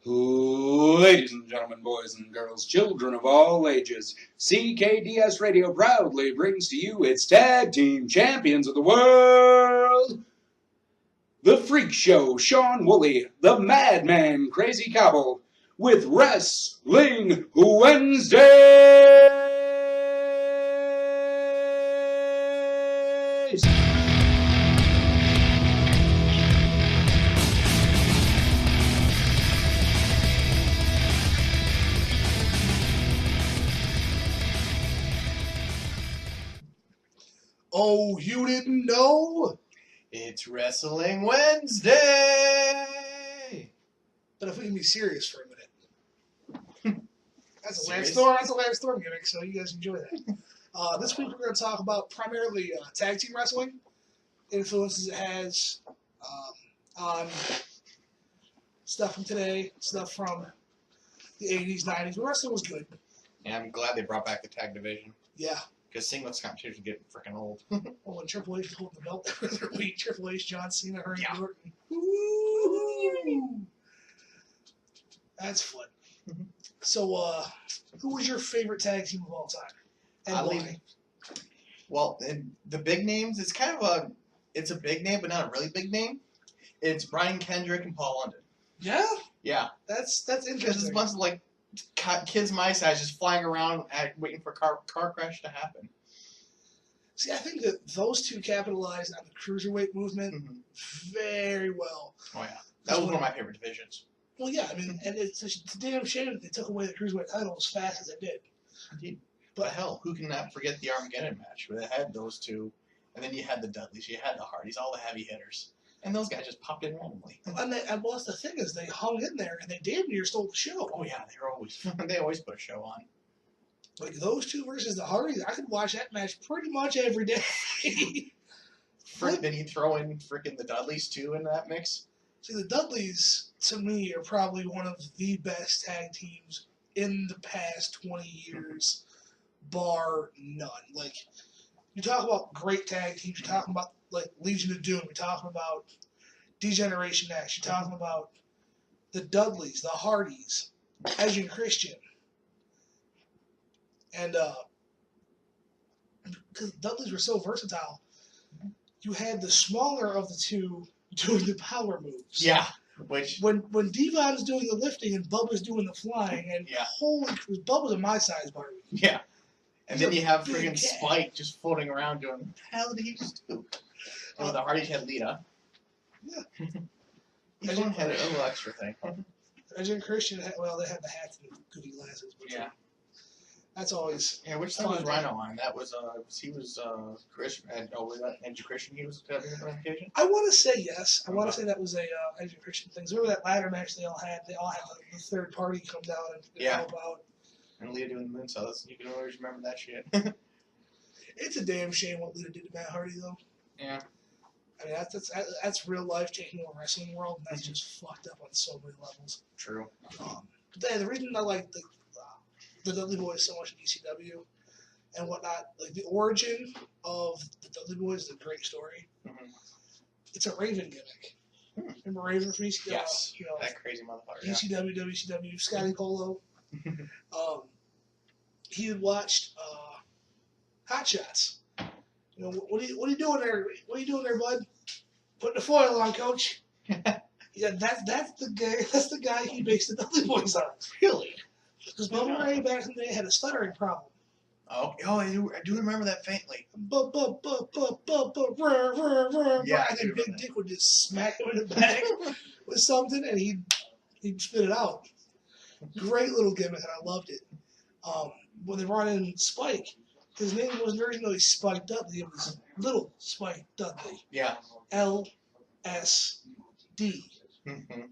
Ladies and gentlemen, boys and girls, children of all ages, CKDS Radio proudly brings to you its tag team champions of the world, the Freak Show, Sean Woolley, the Madman, Crazy Cobble, with Wrestling Wednesdays. Oh, you didn't know? It's Wrestling Wednesday! But if we can be serious for a minute. That's a Serious? Lance Storm gimmick, so you guys enjoy that. This week we're going to talk about primarily tag team wrestling, influences it has on stuff from today, stuff from the 80s, 90s. But wrestling was good. Yeah, I'm glad they brought back the tag division. Yeah. Because singles competition is getting freaking old. Oh, when Triple H was holding the belt every week, Triple H, John Cena, Randy Yeah. Orton. Woo! That's fun. So, who was your favorite tag team of all time? And why? Well, and the big names, it's kind of it's a big name, but not a really big name. It's Brian Kendrick and Paul London. Yeah? Yeah. That's Because interesting. it's a bunch of, like, kids my size just flying around waiting for a car crash to happen. See, I think that those two capitalized on the cruiserweight movement very well. Oh, yeah. That was one of my favorite divisions. Well, yeah, I mean, and it's a damn shame that they took away the cruiserweight title as fast as they did. Indeed. But hell, who can not forget the Armageddon match where they had those two, and then you had the Dudleys, you had the Hardys, all the heavy hitters. And those guys just popped in randomly. And well, that's the thing is they hung in there and they damn near stole the show. Oh yeah, they always put a show on. Like those two versus the Hardys, I could watch that match pretty much every day. Then you throw in freaking the Dudleys too in that mix. See, the Dudleys to me are probably one of the best tag teams in the past 20 years, bar none. Like you talk about great tag teams, you're talking about like Legion of Doom, you're talking about Degeneration X, you're talking about the Dudleys, the Hardys, Edge and Christian. And because the Dudleys were so versatile, you had the smaller of the two doing the power moves. Yeah, which when Devon's doing the lifting and Bubba's doing the flying, and holy, Bubba's a my size Barbie. Yeah, and then you have freaking cat. Spike just floating around doing, what the hell did he just do? And the Hardys had Lita. Yeah. Each one had a little extra thing. Edge and Christian, they had the hats and the goofy glasses. But Yeah. That's always. Yeah, which time was Rhino on? That was Chris and was that Edge Christian he was having a presentation? I want to say yes. I want to say that was a Edge and Christian thing. Remember that ladder match they all had? They all had the third party come down and help out. And Lita doing the moonsaults. You can always remember that shit. It's a damn shame what Lita did to Matt Hardy, though. Yeah. I mean, that's real life taking over wrestling world, and that's just fucked up on so many levels. True. But the reason I like the Dudley Boyz so much in ECW and whatnot, like the origin of the Dudley Boyz is a great story. It's a Raven gimmick. Remember Raven from ECW? Yes. That crazy motherfucker. ECW, WCW, Scotty Polo. He had watched Hot Shots. You know, what are you doing there? What are you doing there, bud? Putting the foil on, coach. Yeah, that's the guy. That's the guy he based the Dudley Boyz on. Really? Because Bubba Ray back in the day had a stuttering problem. Oh, I do remember that faintly. Yeah, and then Big Dick would just smack him in the back with something, and he'd spit it out. Great little gimmick, and I loved it. When they brought in Spike, his name wasn't originally Spike Dudley. It was Little Spike Dudley. Yeah. LSD.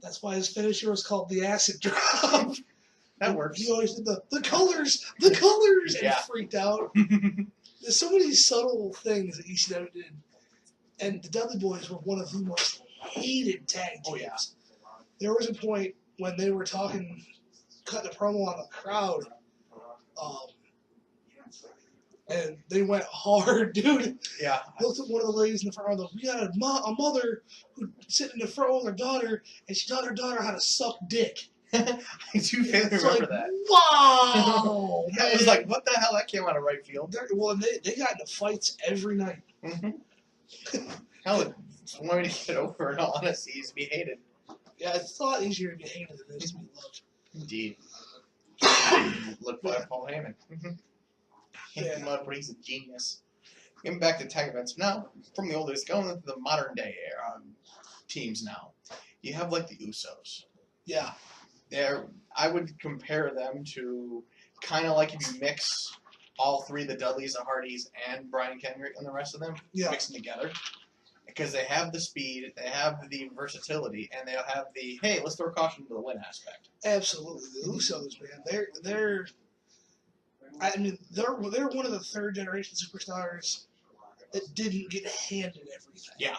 That's why his finisher was called the Acid Drop. That works. He always did the colors, and freaked out. There's so many subtle things that ECW did. And the Dudley Boyz were one of the most hated tag teams. Oh, yeah. There was a point when they were cutting a promo on the crowd, and they went hard, dude. Yeah. I looked at one of the ladies in the front row. We got a mother who sitting in the front with her daughter, and she taught her daughter how to suck dick. I do fairly It's remember like, that. Wow! I was like, what the hell? That came out of right field. Well, they got into fights every night. Hell, it's one way to get over, in all honesty, is to be hated. Yeah, it's a lot easier to be hated than it is to be loved. Indeed. Look at Paul Heyman. Hate him up, but he's a genius. Getting back to tag events now, from the oldest, going into the modern day era, teams now. You have like the Usos. Yeah. I would compare them to kind of like if you mix all three, the Dudleys, the Hardys, and Brian Kendrick and the rest of them, mix them together. Because they have the speed, they have the versatility, and they'll have the, hey, let's throw caution to the win aspect. Absolutely. The Usos, man. They're one of the third generation superstars that didn't get handed everything. Yeah.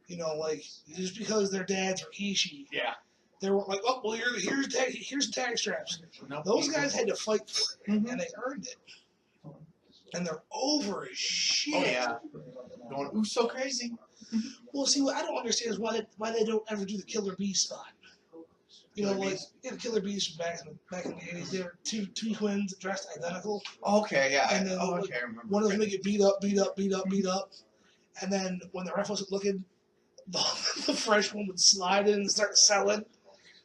You know, like, just because their dads were Rikishi. Yeah. They were like, oh, well, here's tag straps. Nope. Those guys had to fight for it, and they earned it. And they're over as shit. Oh, yeah. Going, ooh, so crazy. Well, see, what I don't understand is why they don't ever do the Killer Bee spot. You know, like, the Killer Bees from back in the 80s, they were two twins dressed identical. Okay, yeah. And then I remember. one of them would get beat up. And then when the ref wasn't looking, the fresh one would slide in and start selling.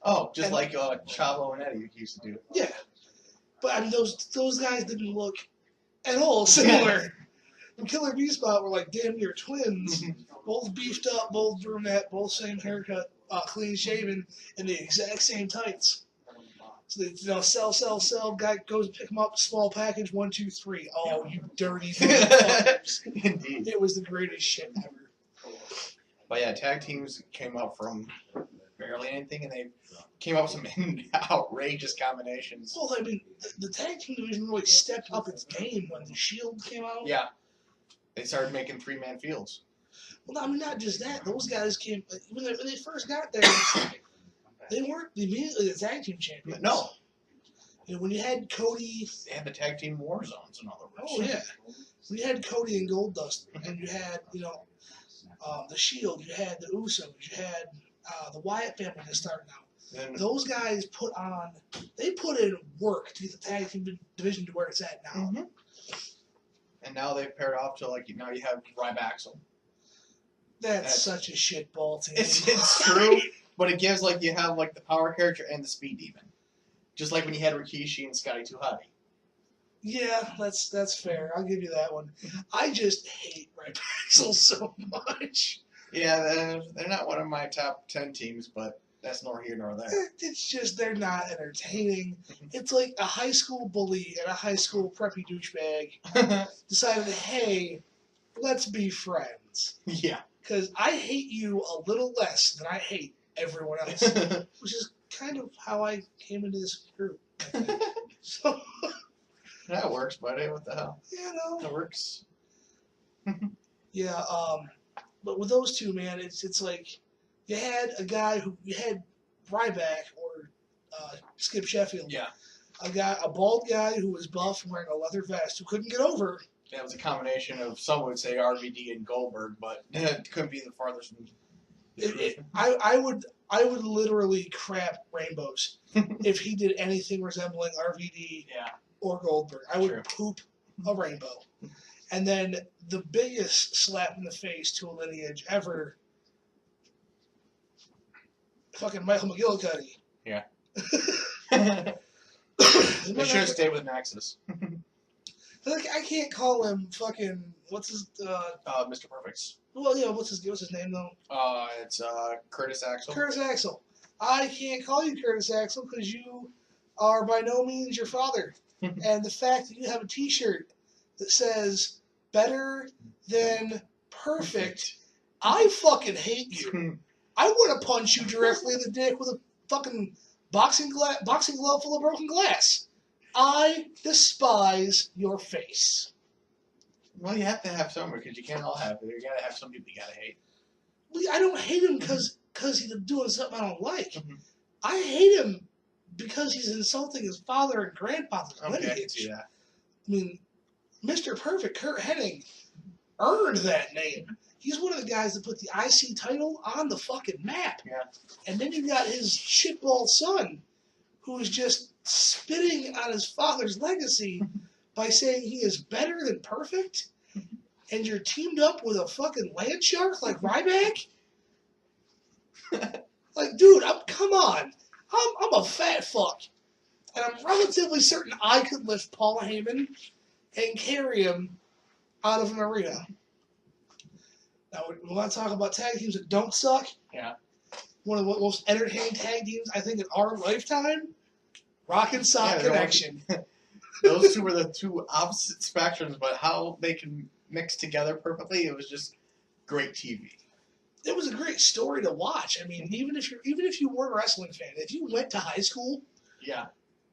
Oh, just like Chavo and Eddie used to do. Yeah. But, I mean, those guys didn't look at all similar. The Killer Bee spot were like damn near twins, both beefed up, both brunette, both same haircut, clean shaven, and the exact same tights. So they sell. Guy goes to pick them up, small package, 1, 2, 3. Oh, you dirty motherfuckers! Indeed. It was the greatest shit ever. But yeah, tag teams came up from barely anything, and they came up with some outrageous combinations. Well, I mean, the tag team division really stepped up its game when the Shield came out. Yeah. They started making 3-man fields. Well, I mean, not just that. Those guys came when they first got there. They weren't immediately the tag team champions. No. You know, when you had Cody, they had the tag team war zones, in other words. Oh yeah. When you had Cody and Goldust, and you had the Shield, you had the Usos, you had the Wyatt family just starting out. And those guys put in work to get the tag team division to where it's at now. Mm-hmm. And now they've paired off to now you have Ryback. That's such a shitball team. It's true, but it gives you have the power character and the speed demon, just like when you had Rikishi and Scotty 2 Hotty. Yeah, that's fair. I'll give you that one. I just hate Ryback so much. Yeah, they're not one of my top 10 teams, but that's nor here nor there. It's just they're not entertaining. It's like a high school bully and a high school preppy douchebag decided, hey, let's be friends. Yeah. Because I hate you a little less than I hate everyone else. Which is kind of how I came into this group. So that works, buddy. What the hell? You know. That works. Yeah, but with those two, man, it's like you had Ryback or Skip Sheffield. Yeah. A bald guy who was buff wearing a leather vest who couldn't get over. Yeah, it was a combination of, some would say RVD and Goldberg, but it couldn't be the farthest. I would literally crap rainbows if he did anything resembling RVD or Goldberg. I would poop a rainbow. And then the biggest slap in the face to a lineage ever, fucking Michael McGillicuddy. Yeah. They should have stayed with Nexus. I can't call him fucking, what's his, Mr. Perfect. Well, yeah, what's his name though? It's Curtis Axel. Curtis Axel. I can't call you Curtis Axel because you are by no means your father. And the fact that you have a t-shirt that says better than perfect, I fucking hate you. I want to punch you directly in the dick with a fucking boxing glove full of broken glass. I despise your face. Well, you have to have some, because you can't all have it. You gotta have some people you gotta hate. Well, I don't hate him because he's doing something I don't like. I hate him because he's insulting his father and grandfather's lineage. I can see that. I mean, Mr. Perfect, Kurt Hennig, earned that name. He's one of the guys that put the IC title on the fucking map. Yeah. And then you got his shitball son, who is just spitting on his father's legacy by saying he is better than perfect, and you're teamed up with a fucking land shark like Ryback? Like, dude, come on. I'm a fat fuck. And I'm relatively certain I could lift Paul Heyman and carry him out of an arena. Now, we want to talk about tag teams that don't suck. Yeah. One of the most entertaining tag teams, I think, in our lifetime, Rock and Sock Connection. Those two were the two opposite spectrums, but how they can mix together perfectly, it was just great TV. It was a great story to watch. I mean, even if you weren't a wrestling fan, if you went to high school, yeah,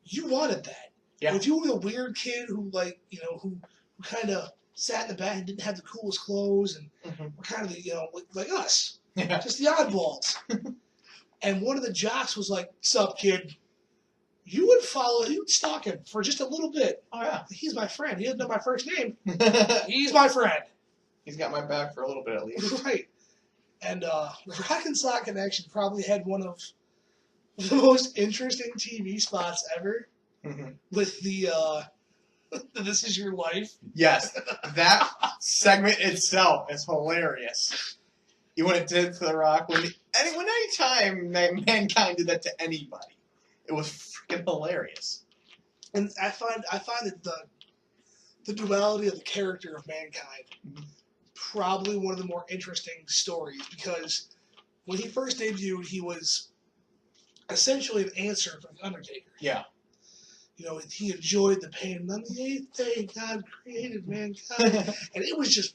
you wanted that. Yeah. If you were the weird kid who who kind of sat in the back and didn't have the coolest clothes and were kind of the like us, just the oddballs. And one of the jocks was like, "Sup, kid?" You would stalk him for just a little bit. Oh yeah, he's my friend. He doesn't know my first name. He's my friend. He's got my back for a little bit at least. Right. And the Rock and Sock Connection probably had one of the most interesting TV spots ever with the This Is Your Life. Yes, that segment itself is hilarious. You when it did to The Rock, anytime Mankind did that to anybody, it was freaking hilarious. And I find that the duality of the character of Mankind probably one of the more interesting stories, because when he first debuted, he was essentially an answer for The Undertaker. Yeah. He enjoyed the pain. On the eighth day, God created mankind. And it was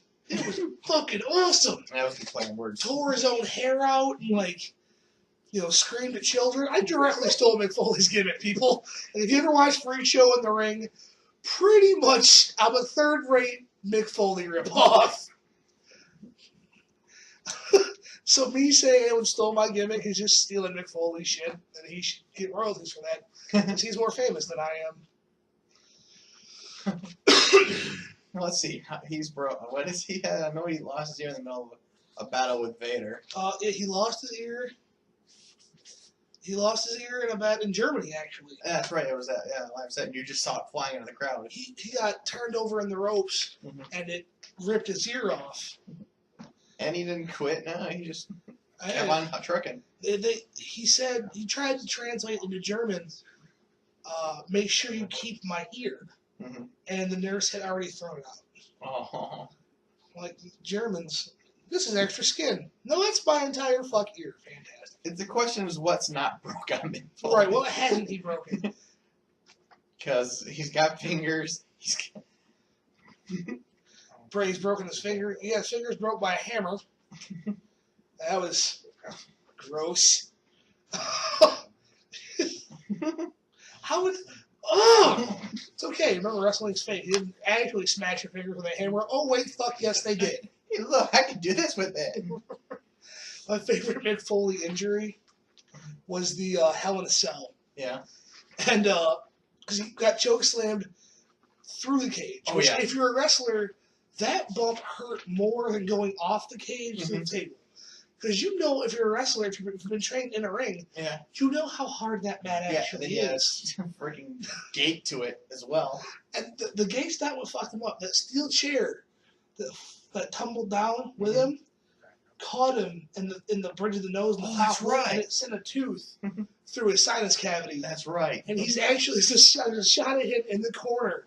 fucking awesome. That was the playing words. Tore his own hair out and, screamed at children. I directly stole Mick Foley's gimmick, people. And if you ever watched Freak Show in the Ring, pretty much I'm a third-rate Mick Foley ripoff. So me saying anyone stole my gimmick is just stealing Mick Foley's shit, and he should get royalties for that, because he's more famous than I am. Let's see. He's broke. What is he? I know he lost his ear in the middle of a battle with Vader. He lost his ear. He lost his ear in a battle in Germany, actually. That's right. It was that. Yeah, like I said, you just saw it flying into the crowd. He got turned over in the ropes, and it ripped his ear off. And he didn't quit. No, he just kept on trucking. He said he tried to translate into German. Make sure you keep my ear. And the nurse had already thrown it out. Oh. Like, Germans, this is extra skin. No, that's my entire fuck ear. Fantastic. The question is, what's not broke on him? Right, what hasn't he broken? Because he's got fingers. Bray's broken his finger. He got his fingers broke by a hammer. That was gross. How would... Oh! It's okay. Remember wrestling's fake. He didn't actually smash your fingers with a hammer. Oh, wait, fuck, yes, they did. Hey, look, I can do this with it. My favorite Mick Foley injury was the Hell in a Cell. Yeah. And, because he got chokeslammed through the cage. Oh, yeah. If you're a wrestler, that bump hurt more than going off the cage to the table. Because if you're a wrestler, if you've been trained in a ring, you know how hard that mat actually is. Freaking gate to it as well. And the gate's not what fucked him up. That steel chair that tumbled down with him caught him in the bridge of the nose and the top lip, and it sent a tooth through his sinus cavity. That's right. And he's actually just shot at him in the corner.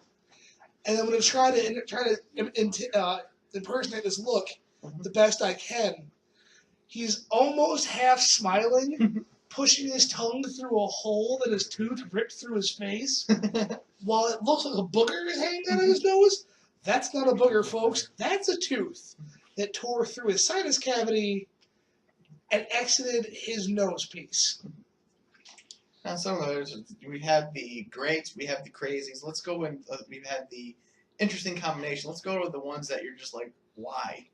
And I'm going to try to impersonate this look the best I can. He's almost half smiling, pushing his tongue through a hole that his tooth ripped through his face, while it looks like a booger is hanging out of his nose. That's not a booger, folks. That's a tooth that tore through his sinus cavity and exited his nose piece. Now, some of those, we have the greats, we have the crazies. Let's go and we've had the interesting combination. Let's go with the ones that you're just like, why?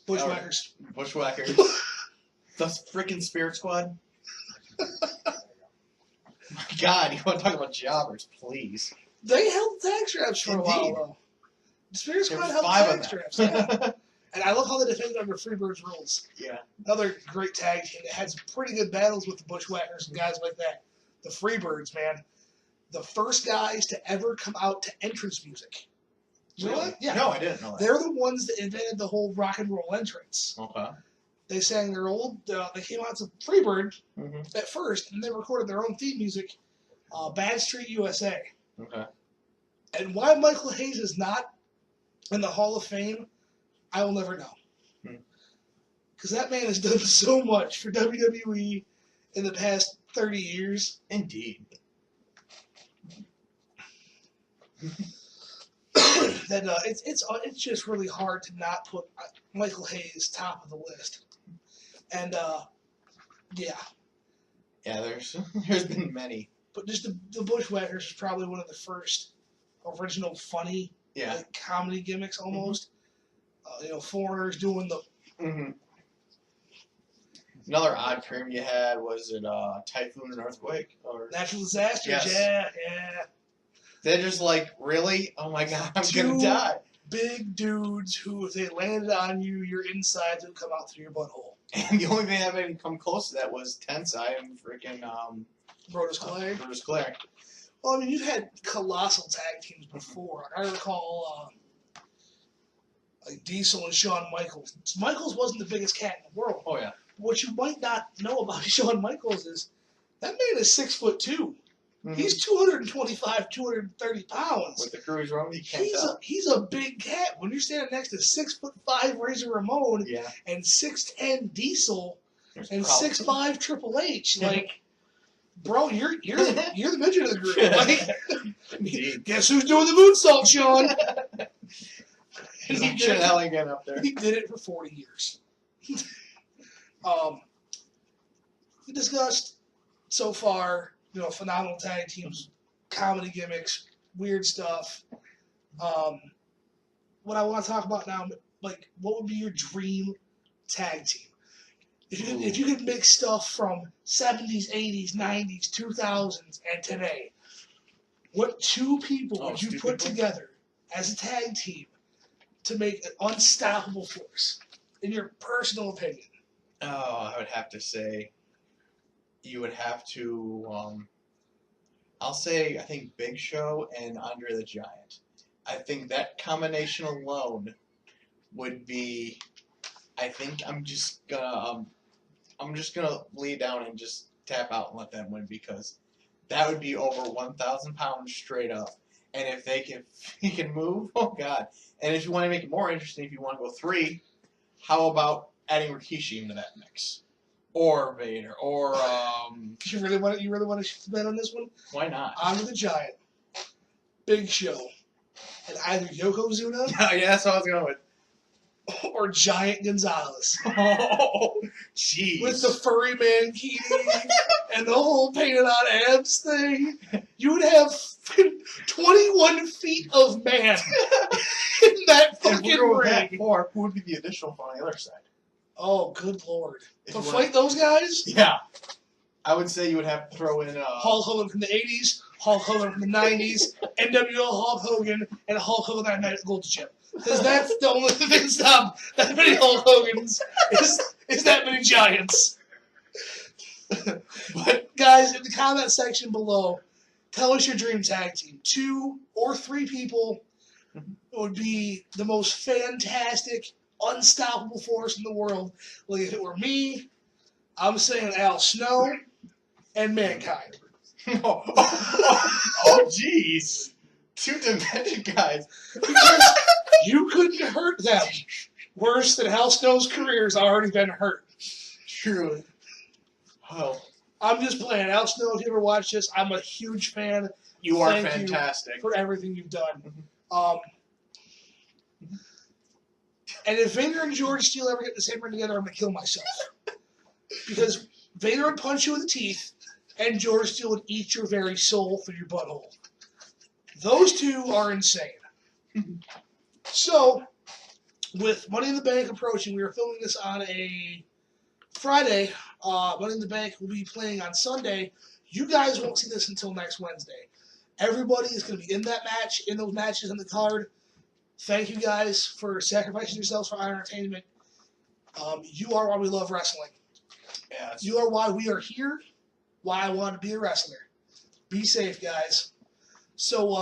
Bushwhackers. Bushwhackers. The freaking Spirit Squad. My God, you want to talk about jobbers, please. They held tag straps for a while, though. The Spirit Squad held tag straps. Yeah. And I love how they defended under Freebirds rules. Yeah. Another great tag team that had some pretty good battles with the Bushwhackers and guys like that. The Freebirds, man. The first guys to ever come out to entrance music. You know what? Yeah. No, I didn't know that. They're the ones that invented the whole rock and roll entrance. Okay. They sang their old, they came out to Freebird Mm-hmm. at first, and they recorded their own theme music, Bad Street USA. Okay. And why Michael Hayes is not in the Hall of Fame, I will never know. Because that man has done so much for WWE in the past 30 years. Indeed. That it's just really hard to not put Michael Hayes top of the list. And yeah. Yeah, there's been many. But just the Bushwhackers is probably one of the first original funny comedy gimmicks almost. Foreigners doing the. Mm-hmm. Another odd term you had, was it typhoon and earthquake? Or Natural disasters, yes. Yeah. They're just like, really? Oh my god, I'm gonna die. Big dudes who, if they landed on you, your insides would come out through your butthole. And the only thing that made me come close to that was Tensai and freaking Brodus Clay. Brodus Clay. Well, I mean, you've had colossal tag teams before. I recall like Diesel and Shawn Michaels. Michaels wasn't the biggest cat in the world. Oh yeah. What you might not know about Shawn Michaels is that man is 6'2". Mm-hmm. He's 225, 230 pounds. With the Cruise Road, you can't tell. He's a big cat. When you're standing next to 6'5" Razor Ramon and 6'10" Diesel and 6'5" Triple H, like, bro, you're the midget of the group. Like, guess who's doing the moonsault, Sean? He did it up there. He did it for 40 years. We discussed so far, phenomenal tag teams, comedy gimmicks, weird stuff. What I want to talk about now, like, what would be your dream tag team? If you could mix stuff from 70s, 80s, 90s, 2000s, and today, what two people would you put together as a tag team to make an unstoppable force, in your personal opinion? Oh, I would have to say, you would have to, I'll say, I think Big Show and Andre the Giant. I think that combination alone would be, I think I'm just gonna lay down and just tap out and let them win, because that would be over 1,000 pounds straight up. And if they can move, oh god. And if you want to make it more interesting, if you want to go 3, how about adding Rikishi into that mix? Or Vader, or You really want to shift the bet on this one? Why not? Andre the Giant, Big Show, and either Yokozuna yeah, that's what I was going with. or Giant Gonzalez. Oh, jeez. With the furry mankini and the whole painted on abs thing, you would have 21 feet of man in that fucking ring. Or who would be the additional on the other side? Oh, good lord. To fight those guys? Yeah. I would say you would have to throw in Hulk Hogan from the 80s, Hulk Hogan from the 90s, NWO Hulk Hogan, and Hulk Hogan that night at Gold Chip. Because that's the only thing that stop that many Hulk Hogans is that many Giants. But guys, in the comment section below, tell us your dream tag team. 2 or 3 people would be the most fantastic, unstoppable force in the world. Like, if it were me, I'm saying Al Snow and Mankind. Oh, jeez. 2-dimension guys. Because you couldn't hurt them worse than Al Snow's career has already been hurt. True. Oh. I'm just playing. Al Snow, if you ever watch this, I'm a huge fan. You are Thank fantastic. you for everything you've done. And if Vader and George Steele ever get the same ring together, I'm going to kill myself. Because Vader would punch you in the teeth, and George Steele would eat your very soul through your butthole. Those two are insane. So, with Money in the Bank approaching, we are filming this on a Friday. Money in the Bank will be playing on Sunday. You guys won't see this until next Wednesday. Everybody is going to be in that match, in those matches on the card. Thank you guys for sacrificing yourselves for our entertainment. You are why we love wrestling. Yes. You are why we are here, why I want to be a wrestler. Be safe, guys. So,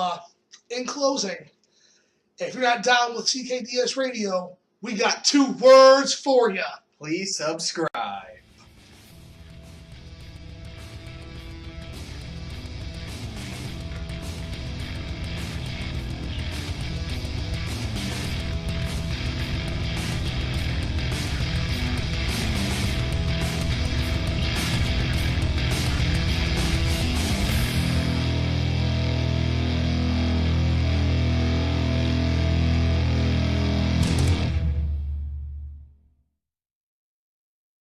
in closing, if you're not down with CKDS Radio, we got 2 words for you. Please subscribe.